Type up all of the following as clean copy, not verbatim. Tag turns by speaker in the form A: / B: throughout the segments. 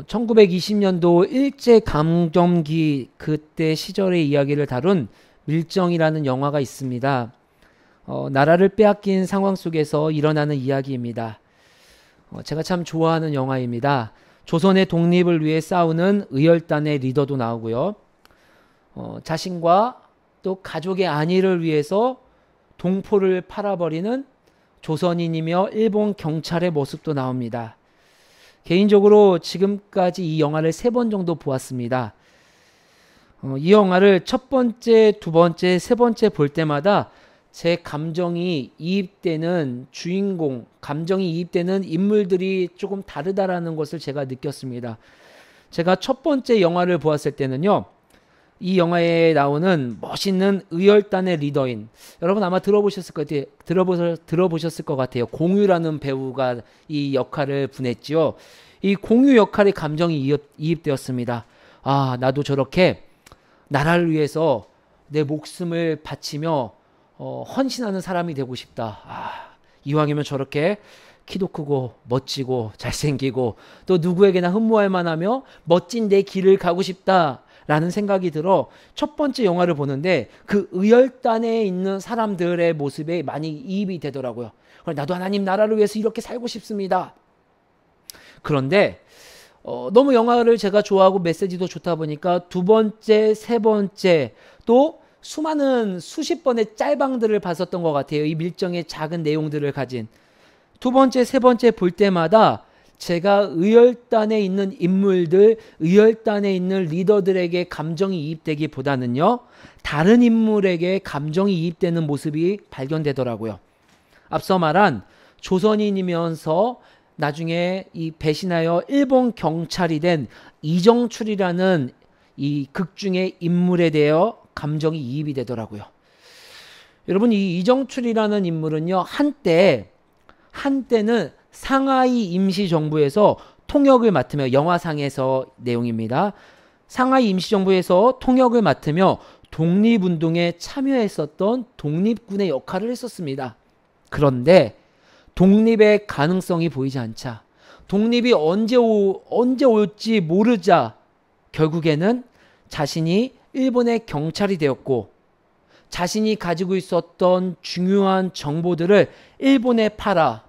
A: 1920년도 일제강점기 그때 시절의 이야기를 다룬 밀정이라는 영화가 있습니다. 나라를 빼앗긴 상황 속에서 일어나는 이야기입니다. 제가 참 좋아하는 영화입니다. 조선의 독립을 위해 싸우는 의열단의 리더도 나오고요. 자신과 또 가족의 안위를 위해서 동포를 팔아버리는 조선인이며 일본 경찰의 모습도 나옵니다. 개인적으로 지금까지 이 영화를 3번 정도 보았습니다. 이 영화를 첫 번째, 두 번째, 세 번째 볼 때마다 제 감정이 이입되는 주인공, 감정이 이입되는 인물들이 조금 다르다라는 것을 제가 느꼈습니다. 제가 첫 번째 영화를 보았을 때는요, 이 영화에 나오는 멋있는 의열단의 리더인, 여러분 아마 들어보셨을 것 같아요. 공유라는 배우가 이 역할을 분했지요. 이 공유 역할에 감정이 이입되었습니다. 아, 나도 저렇게 나라를 위해서 내 목숨을 바치며 헌신하는 사람이 되고 싶다. 이왕이면 저렇게 키도 크고 멋지고 잘생기고 또 누구에게나 흠모할 만하며 멋진 내 길을 가고 싶다 라는 생각이 들어 첫 번째 영화를 보는데 그 의열단에 있는 사람들의 모습에 많이 이입이 되더라고요. 나도 하나님 나라를 위해서 이렇게 살고 싶습니다. 그런데 너무 영화를 제가 좋아하고 메시지도 좋다 보니까 두 번째, 세 번째 또 수많은 수십 번의 짤방들을 봤었던 것 같아요. 이 밀정의 작은 내용들을 가진 두 번째, 세 번째 볼 때마다 제가 의열단에 있는 인물들, 의열단에 있는 리더들에게 감정이 이입되기보다는요, 다른 인물에게 감정이 이입되는 모습이 발견되더라고요. 앞서 말한 조선인이면서 나중에 이 배신하여 일본 경찰이 된 이정출이라는 이 극 중의 인물에 대해 감정이 이입이 되더라고요. 여러분, 이 이정출이라는 인물은요, 한때는 상하이 임시정부에서 통역을 맡으며, 영화상에서 내용입니다. 상하이 임시정부에서 통역을 맡으며 독립운동에 참여했었던 독립군의 역할을 했었습니다. 그런데 독립의 가능성이 보이지 않자, 독립이 언제 올지 모르자 결국에는 자신이 일본의 경찰이 되었고 자신이 가지고 있었던 중요한 정보들을 일본에 팔아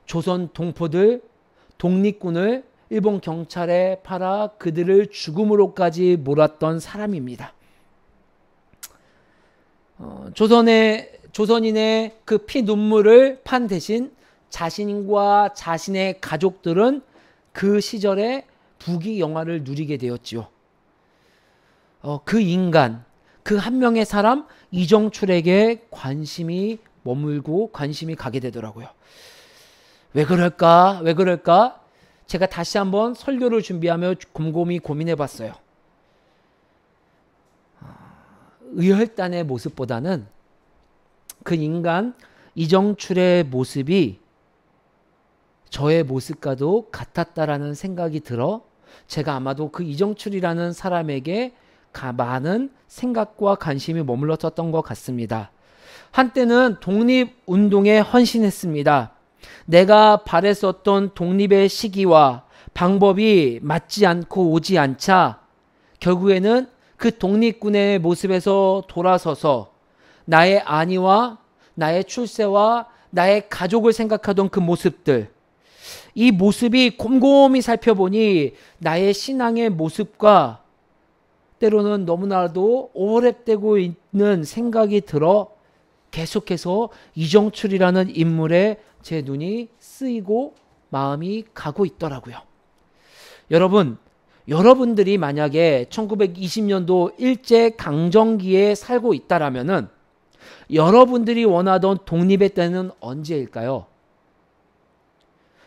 A: 조선 동포들, 독립군을 일본 경찰에 팔아 그들을 죽음으로까지 몰았던 사람입니다. 조선인의 그 피 눈물을 판 대신 자신과 자신의 가족들은 그 시절에 부귀 영화를 누리게 되었지요. 그 인간, 그 한 명의 사람 이정출에게 관심이 머물고 관심이 가게 되더라고요. 왜 그럴까? 제가 다시 한번 설교를 준비하며 곰곰이 고민해 봤어요. 의열단의 모습보다는 그 인간 이정출의 모습이 저의 모습과도 같았다라는 생각이 들어 제가 아마도 그 이정출이라는 사람에게 많은 생각과 관심이 머물렀던 것 같습니다. 한때는 독립운동에 헌신했습니다. 내가 바랬었던 독립의 시기와 방법이 맞지 않고 오지 않자 결국에는 그 독립군의 모습에서 돌아서서 나의 안위와 나의 출세와 나의 가족을 생각하던 그 모습들, 이 모습이 곰곰이 살펴보니 나의 신앙의 모습과 때로는 너무나도 오버랩되고 있는 생각이 들어 계속해서 이정출이라는 인물에 제 눈이 쓰이고 마음이 가고 있더라고요. 여러분들이 만약에 1920년도 일제강점기에 살고 있다라면은 여러분들이 원하던 독립의 때는 언제일까요?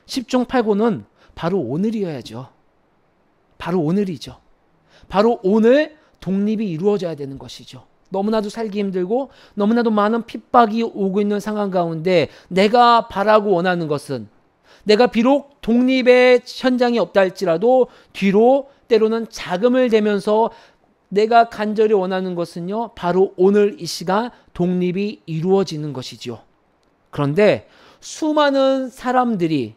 A: 10중 8구는 바로 오늘이어야죠. 바로 오늘이죠. 바로 오늘 독립이 이루어져야 되는 것이죠. 너무나도 살기 힘들고 너무나도 많은 핍박이 오고 있는 상황 가운데 내가 바라고 원하는 것은, 내가 비록 독립의 현장이 없다 할지라도 뒤로 때로는 자금을 대면서 내가 간절히 원하는 것은요, 바로 오늘 이 시간 독립이 이루어지는 것이지요. 그런데 수많은 사람들이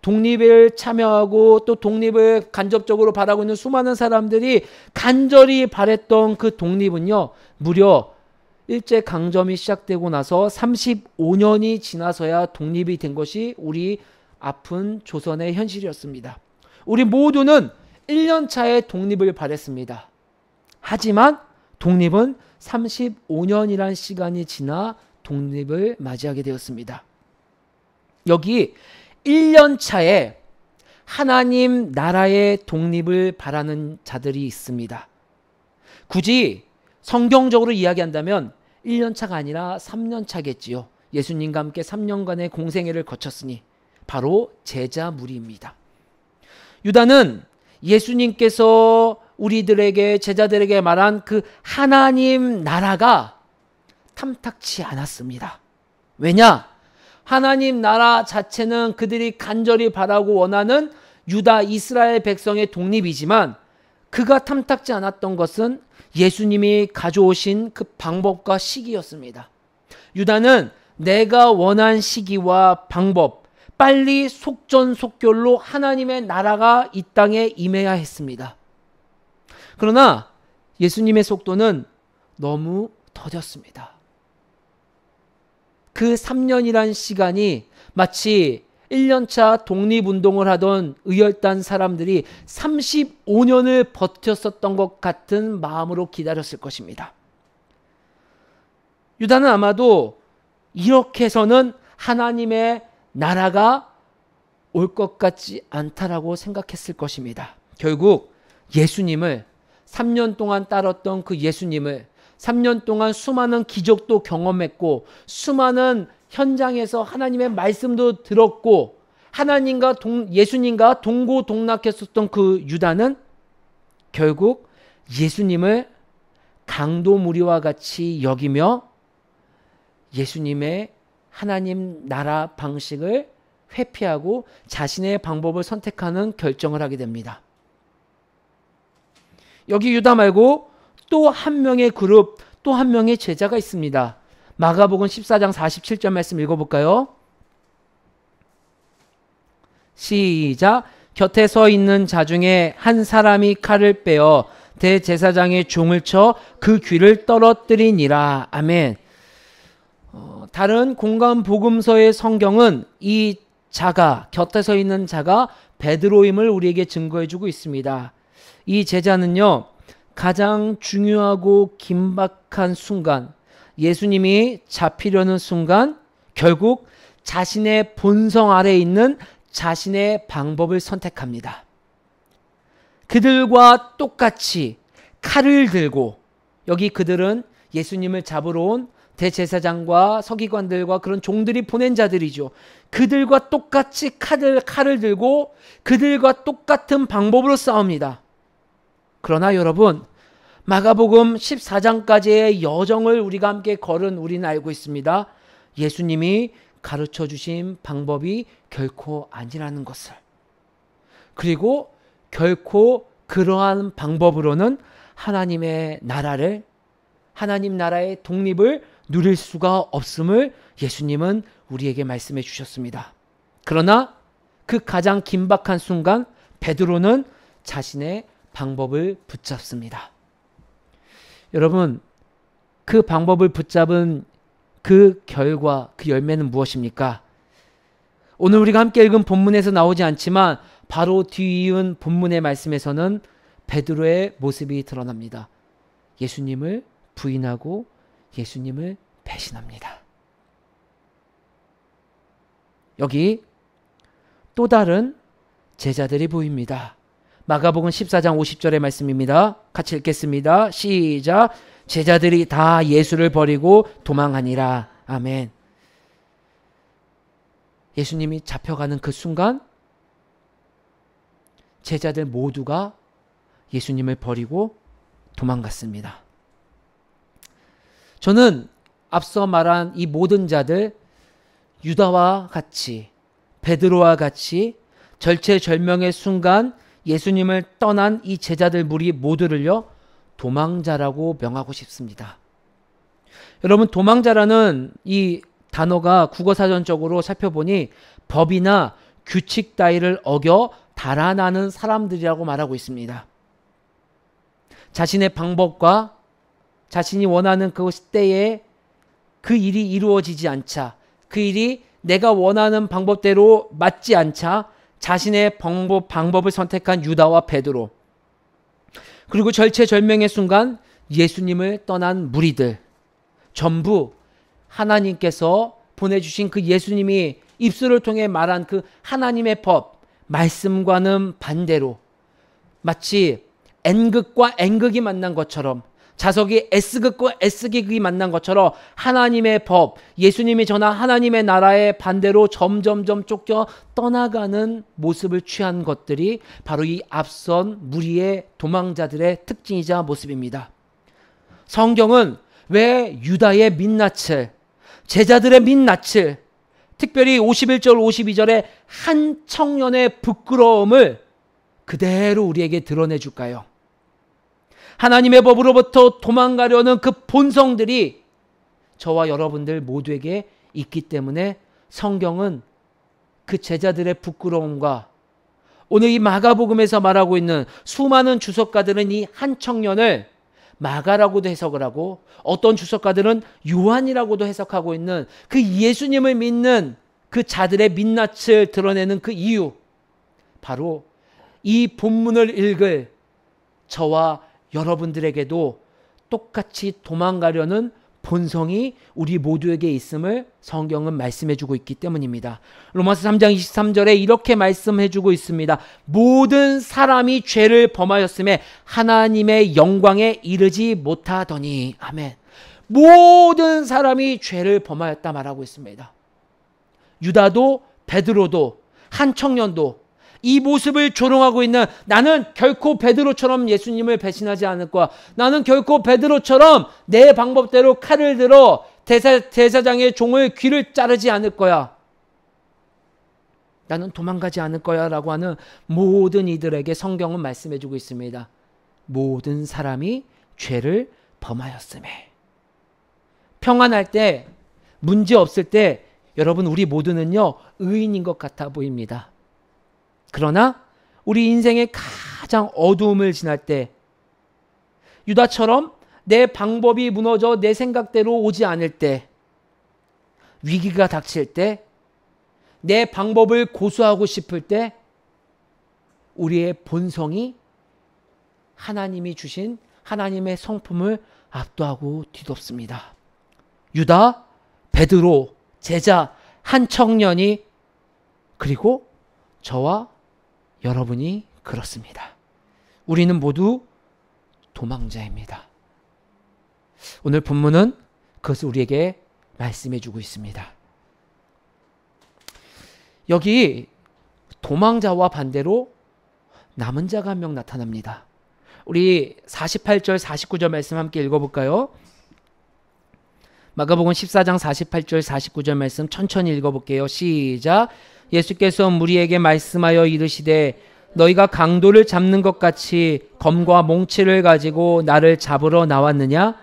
A: 독립을 참여하고 또 독립을 간접적으로 바라고 있는 수많은 사람들이 간절히 바랬던 그 독립은요, 무려 일제강점이 시작되고 나서 35년이 지나서야 독립이 된 것이 우리 아픈 조선의 현실이었습니다. 우리 모두는 1년 차에 독립을 바랬습니다. 하지만 독립은 35년이란 시간이 지나 독립을 맞이하게 되었습니다. 여기 1년 차에 하나님 나라의 독립을 바라는 자들이 있습니다. 굳이 성경적으로 이야기한다면 1년 차가 아니라 3년 차겠지요. 예수님과 함께 3년간의 공생애를 거쳤으니 바로 제자 무리입니다. 유다는 예수님께서 우리들에게, 제자들에게 말한 그 하나님 나라가 탐탁치 않았습니다. 왜냐? 하나님 나라 자체는 그들이 간절히 바라고 원하는 유다 이스라엘 백성의 독립이지만 그가 탐탁지 않았던 것은 예수님이 가져오신 그 방법과 시기였습니다. 유다는 내가 원한 시기와 방법, 빨리 속전속결로 하나님의 나라가 이 땅에 임해야 했습니다. 그러나 예수님의 속도는 너무 더뎠습니다. 그 3년이란 시간이 마치 1년차 독립운동을 하던 의열단 사람들이 35년을 버텼었던 것 같은 마음으로 기다렸을 것입니다. 유다는 아마도 이렇게 해서는 하나님의 나라가 올 것 같지 않다라고 생각했을 것입니다. 결국 예수님을 3년 동안 따랐던 그 예수님을 3년 동안 수많은 기적도 경험했고 수많은 현장에서 하나님의 말씀도 들었고 예수님과 동고동락했었던 그 유다는 결국 예수님을 강도무리와 같이 여기며 예수님의 하나님 나라 방식을 회피하고 자신의 방법을 선택하는 결정을 하게 됩니다. 여기 유다 말고 또 한 명의 그룹, 또 한 명의 제자가 있습니다. 마가복음 14장 47절 말씀 읽어볼까요? 시작. 곁에 서 있는 자 중에 한 사람이 칼을 빼어 대제사장의 종을 쳐 그 귀를 떨어뜨리니라. 아멘. 다른 공간 복음서의 성경은 이 자가, 곁에 서 있는 자가 베드로임을 우리에게 증거해주고 있습니다. 이 제자는요, 가장 중요하고 긴박한 순간, 예수님이 잡히려는 순간 결국 자신의 본성 아래에 있는 자신의 방법을 선택합니다. 그들과 똑같이 칼을 들고, 여기 그들은 예수님을 잡으러 온 대제사장과 서기관들과 그런 종들이 보낸 자들이죠. 그들과 똑같이 칼을 들고 그들과 똑같은 방법으로 싸웁니다. 그러나 여러분, 마가복음 14장까지의 여정을 우리가 함께 걸은 우리는 알고 있습니다. 예수님이 가르쳐 주신 방법이 결코 아니라는 것을. 그리고 결코 그러한 방법으로는 하나님의 나라를, 하나님 나라의 독립을 누릴 수가 없음을 예수님은 우리에게 말씀해 주셨습니다. 그러나 그 가장 긴박한 순간 베드로는 자신의 방법을 붙잡습니다. 여러분, 그 방법을 붙잡은 그 결과, 그 열매는 무엇입니까? 오늘 우리가 함께 읽은 본문에서 나오지 않지만 바로 뒤이은 본문의 말씀에서는 베드로의 모습이 드러납니다. 예수님을 부인하고 예수님을 배신합니다. 여기 또 다른 제자들이 보입니다. 마가복음 14장 50절의 말씀입니다. 같이 읽겠습니다. 시작. 제자들이 다 예수를 버리고 도망하니라. 아멘. 예수님이 잡혀가는 그 순간 제자들 모두가 예수님을 버리고 도망갔습니다. 저는 앞서 말한 이 모든 자들, 유다와 같이, 베드로와 같이 절체절명의 순간 예수님을 떠난 이 제자들 무리 모두를요, 도망자라고 명하고 싶습니다. 여러분, 도망자라는 이 단어가 국어사전적으로 살펴보니 법이나 규칙 따위를 어겨 달아나는 사람들이라고 말하고 있습니다. 자신의 방법과 자신이 원하는 그 때에 그 일이 이루어지지 않자, 그 일이 내가 원하는 방법대로 맞지 않자 자신의 방법을 선택한 유다와 베드로, 그리고 절체절명의 순간 예수님을 떠난 무리들, 전부 하나님께서 보내주신 그 예수님이 입술을 통해 말한 그 하나님의 법, 말씀과는 반대로 마치 N극과 N극이 만난 것처럼, 자석이 S극과 S극이 만난 것처럼 하나님의 법, 예수님이 전한 하나님의 나라의 반대로 점점점 쫓겨 떠나가는 모습을 취한 것들이 바로 이 앞선 무리의 도망자들의 특징이자 모습입니다. 성경은 왜 유다의 민낯을, 제자들의 민낯을, 특별히 51절 52절의 한 청년의 부끄러움을 그대로 우리에게 드러내줄까요? 하나님의 법으로부터 도망가려는 그 본성들이 저와 여러분들 모두에게 있기 때문에 성경은 그 제자들의 부끄러움과 오늘 이 마가복음에서 말하고 있는 수많은 주석가들은 이 한 청년을 마가라고도 해석을 하고 어떤 주석가들은 요한이라고도 해석하고 있는 그 예수님을 믿는 그 자들의 민낯을 드러내는 그 이유, 바로 이 본문을 읽을 저와 여러분들에게도 똑같이 도망가려는 본성이 우리 모두에게 있음을 성경은 말씀해주고 있기 때문입니다. 로마서 3장 23절에 이렇게 말씀해주고 있습니다. 모든 사람이 죄를 범하였음에 하나님의 영광에 이르지 못하더니. 아멘. 모든 사람이 죄를 범하였다 말하고 있습니다. 유다도 베드로도 한 청년도 이 모습을 조롱하고 있는, 나는 결코 베드로처럼 예수님을 배신하지 않을 거야. 나는 결코 베드로처럼 내 방법대로 칼을 들어 대사장의 종을 귀를 자르지 않을 거야. 나는 도망가지 않을 거야 라고 하는 모든 이들에게 성경은 말씀해주고 있습니다. 모든 사람이 죄를 범하였음에. 평안할 때, 문제 없을 때 여러분 우리 모두는요 의인인 것 같아 보입니다. 그러나 우리 인생의 가장 어두움을 지날 때, 유다처럼 내 방법이 무너져 내 생각대로 오지 않을 때, 위기가 닥칠 때, 내 방법을 고수하고 싶을 때 우리의 본성이 하나님이 주신 하나님의 성품을 압도하고 뒤덮습니다. 유다, 베드로, 제자, 한 청년이, 그리고 저와 여러분이 그렇습니다. 우리는 모두 도망자입니다. 오늘 본문은 그것을 우리에게 말씀해 주고 있습니다. 여기 도망자와 반대로 남은 자가 한 명 나타납니다. 우리 48절 49절 말씀 함께 읽어볼까요? 마가복음 14장 48절 49절 말씀 천천히 읽어볼게요. 시작. 예수께서 무리에게 말씀하여 이르시되 너희가 강도를 잡는 것 같이 검과 몽치를 가지고 나를 잡으러 나왔느냐?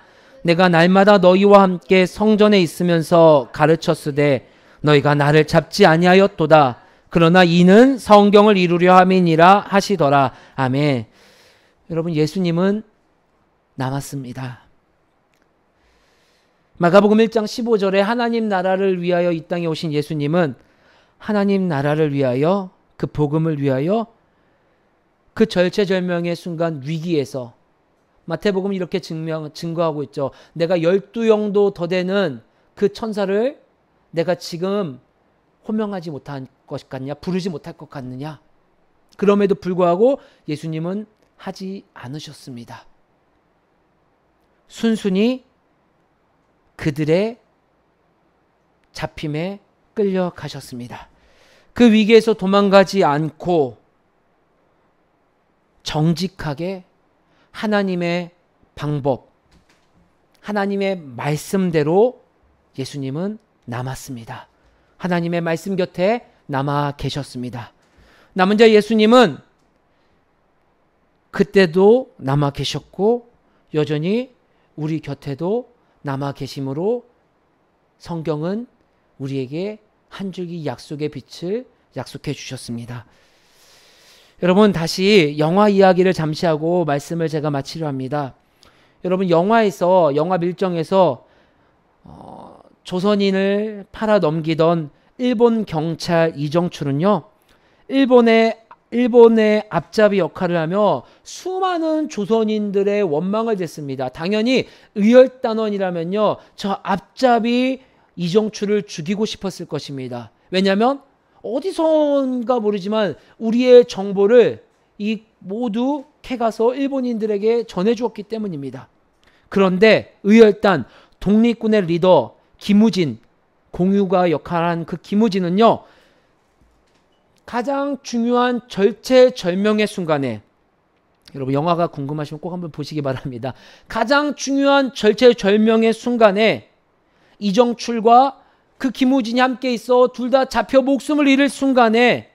A: 내가 날마다 너희와 함께 성전에 있으면서 가르쳤으되 너희가 나를 잡지 아니하였도다. 그러나 이는 성경을 이루려 함이니라 하시더라. 아멘. 여러분, 예수님은 남았습니다. 마가복음 1장 15절에 하나님 나라를 위하여 이 땅에 오신 예수님은 하나님 나라를 위하여, 그 복음을 위하여 그 절체절명의 순간 위기에서, 마태복음 이렇게 증거하고 있죠. 내가 12영도 더 되는 그 천사를 내가 지금 호명하지 못할 것 같냐, 부르지 못할 것 같느냐. 그럼에도 불구하고 예수님은 하지 않으셨습니다. 순순히 그들의 잡힘에 끌려가셨습니다. 그 위기에서 도망가지 않고 정직하게 하나님의 방법, 하나님의 말씀대로 예수님은 남았습니다. 하나님의 말씀 곁에 남아 계셨습니다. 남은 자 예수님은 그때도 남아 계셨고 여전히 우리 곁에도 남아 계심으로 성경은 우리에게 한 줄기 약속의 빛을 약속해 주셨습니다. 여러분, 다시 영화 이야기를 잠시 하고 말씀을 제가 마치려 합니다. 여러분, 영화 밀정에서 조선인을 팔아 넘기던 일본 경찰 이정출은요, 일본의 앞잡이 역할을 하며 수많은 조선인들의 원망을 댔습니다. 당연히 의열단원이라면요, 저 앞잡이 이정출을 죽이고 싶었을 것입니다. 왜냐하면 어디선가 모르지만 우리의 정보를 모두 캐가서 일본인들에게 전해주었기 때문입니다. 그런데 의열단 독립군의 리더 김우진, 공유가 역할한 그 김우진은요, 가장 중요한 절체절명의 순간에, 여러분 영화가 궁금하시면 꼭 한번 보시기 바랍니다. 가장 중요한 절체절명의 순간에 이정출과 그 김우진이 함께 있어 둘 다 잡혀 목숨을 잃을 순간에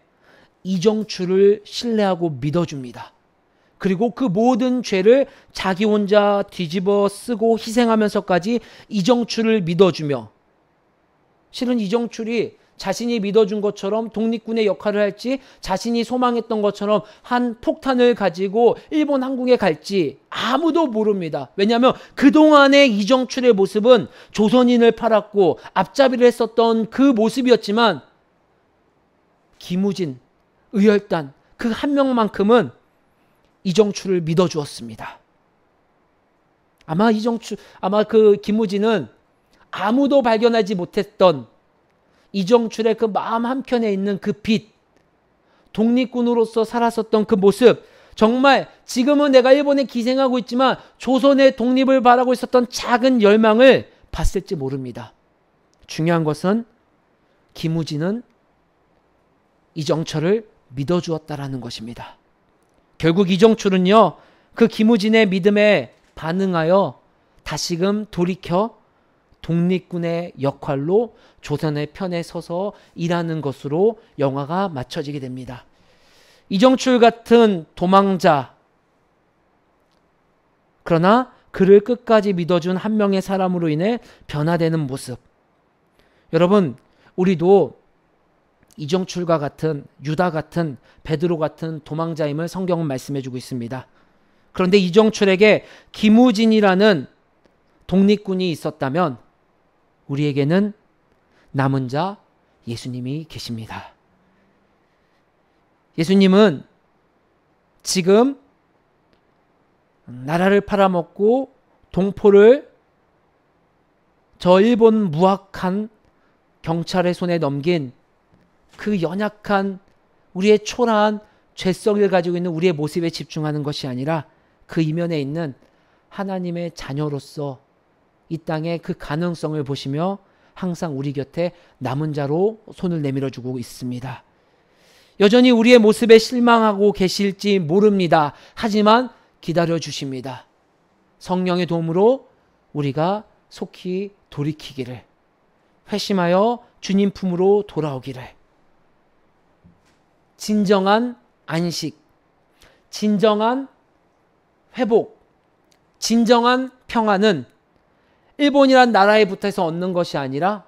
A: 이정출을 신뢰하고 믿어줍니다. 그리고 그 모든 죄를 자기 혼자 뒤집어 쓰고 희생하면서까지 이정출을 믿어주며, 실은 이정출이 자신이 믿어준 것처럼 독립군의 역할을 할지, 자신이 소망했던 것처럼 한 폭탄을 가지고 일본 항공에 갈지 아무도 모릅니다. 왜냐하면 그동안의 이정출의 모습은 조선인을 팔았고 앞잡이를 했었던 그 모습이었지만, 김우진, 의열단 그 한 명만큼은 이정출을 믿어주었습니다. 아마 그 김우진은 아무도 발견하지 못했던 이정출의 그 마음 한켠에 있는 그 빛, 독립군으로서 살았었던 그 모습, 정말 지금은 내가 일본에 기생하고 있지만 조선의 독립을 바라고 있었던 작은 열망을 봤을지 모릅니다. 중요한 것은 김우진은 이정철을 믿어주었다라는 것입니다. 결국 이정출은요, 그 김우진의 믿음에 반응하여 다시금 돌이켜 독립군의 역할로 조선의 편에 서서 일하는 것으로 영화가 맞춰지게 됩니다. 이정출 같은 도망자, 그러나 그를 끝까지 믿어준 한 명의 사람으로 인해 변화되는 모습. 여러분, 우리도 이정출과 같은, 유다 같은, 베드로 같은 도망자임을 성경은 말씀해주고 있습니다. 그런데 이정출에게 김우진이라는 독립군이 있었다면 우리에게는 남은 자 예수님이 계십니다. 예수님은 지금 나라를 팔아먹고 동포를 저 일본 무학한 경찰의 손에 넘긴 그 연약한 우리의 초라한 죄성을 가지고 있는 우리의 모습에 집중하는 것이 아니라 그 이면에 있는 하나님의 자녀로서 이 땅의 그 가능성을 보시며 항상 우리 곁에 남은 자로 손을 내밀어 주고 있습니다. 여전히 우리의 모습에 실망하고 계실지 모릅니다. 하지만 기다려 주십니다. 성령의 도움으로 우리가 속히 돌이키기를, 회심하여 주님 품으로 돌아오기를. 진정한 안식, 진정한 회복, 진정한 평안은 일본이란 나라에 붙어서 얻는 것이 아니라,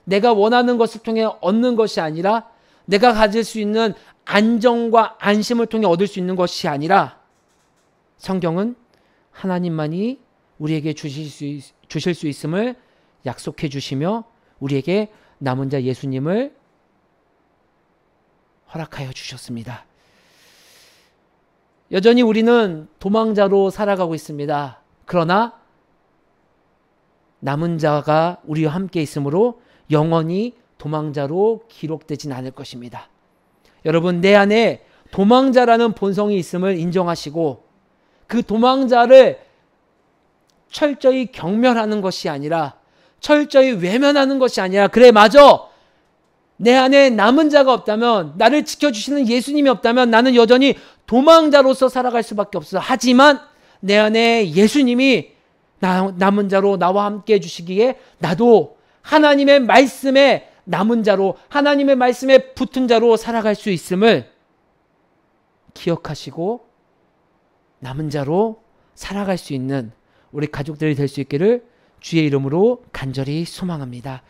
A: 내가 원하는 것을 통해 얻는 것이 아니라, 내가 가질 수 있는 안정과 안심을 통해 얻을 수 있는 것이 아니라, 성경은 하나님만이 우리에게 주실 수 있음을 약속해 주시며 우리에게 남은 자 예수님을 허락하여 주셨습니다. 여전히 우리는 도망자로 살아가고 있습니다. 그러나 남은 자가 우리와 함께 있으므로 영원히 도망자로 기록되진 않을 것입니다. 여러분, 내 안에 도망자라는 본성이 있음을 인정하시고 그 도망자를 철저히 경멸하는 것이 아니라, 철저히 외면하는 것이 아니라, 그래 맞아, 내 안에 남은 자가 없다면, 나를 지켜주시는 예수님이 없다면 나는 여전히 도망자로서 살아갈 수밖에 없어. 하지만 내 안에 예수님이 남은 자로 나와 함께 해주시기에 나도 하나님의 말씀에 남은 자로, 하나님의 말씀에 붙은 자로 살아갈 수 있음을 기억하시고 남은 자로 살아갈 수 있는 우리 가족들이 될 수 있기를 주의 이름으로 간절히 소망합니다.